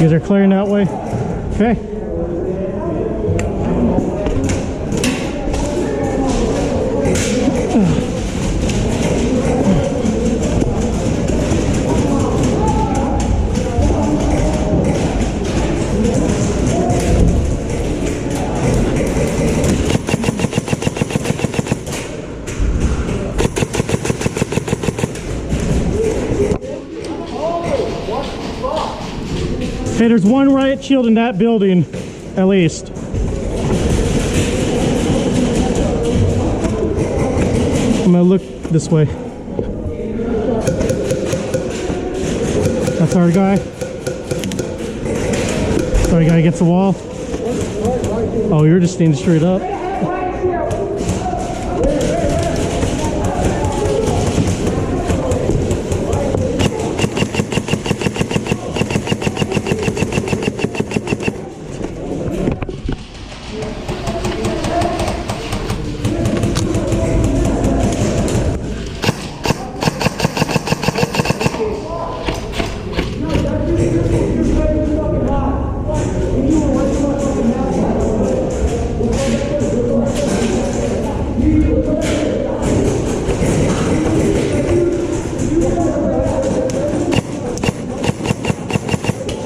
You guys are clearing that way? Okay. Okay, there's one riot shield in that building, at least. I'm gonna look this way. That's our guy. Sorry, guy against the wall. Oh, you're just standing straight up.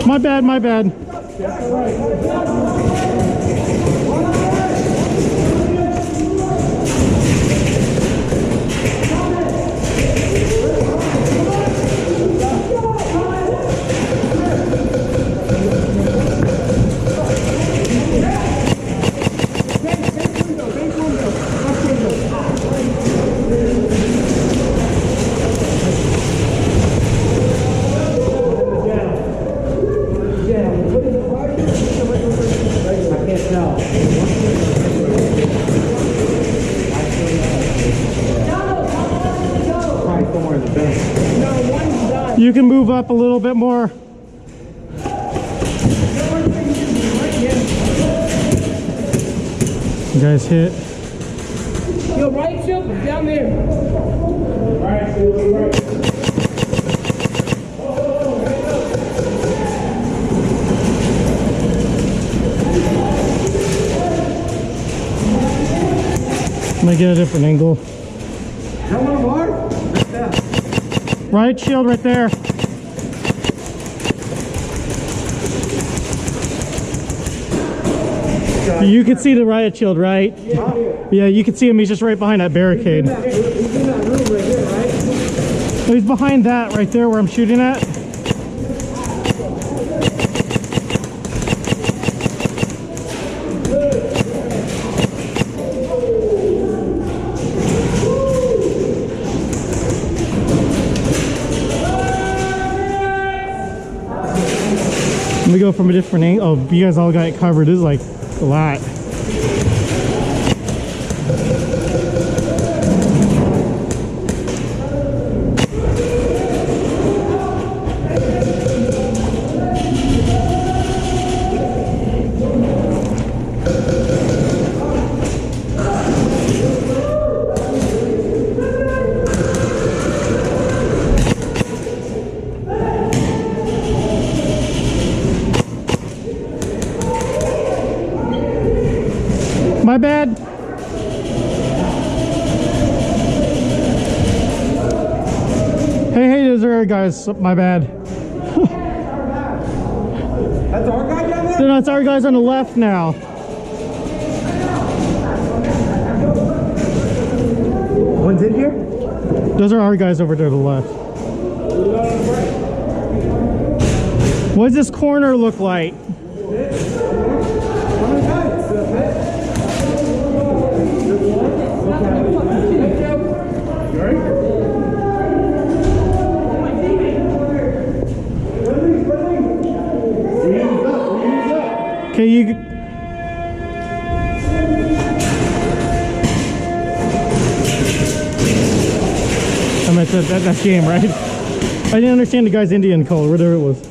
My bad, my bad. You can move up a little bit more. You guys hit. Yo, right shield down there. Right shield, right. I'm gonna get a different angle. Right shield right there. You can see the riot shield, right? Yeah, you can see him. He's just right behind that barricade. He's in that room right here, right? He's behind that right there where I'm shooting at. Let me go from a different angle. Oh, you guys all got it covered. This is like a lot. My bad. Hey, those are our guys. My bad. That's our guy down there? No, it's our guys on the left now. One's in here? Those are our guys over to the left. What does this corner look like? Okay, you. I meant that game, right? I didn't understand the guy's Indian color, whatever it was.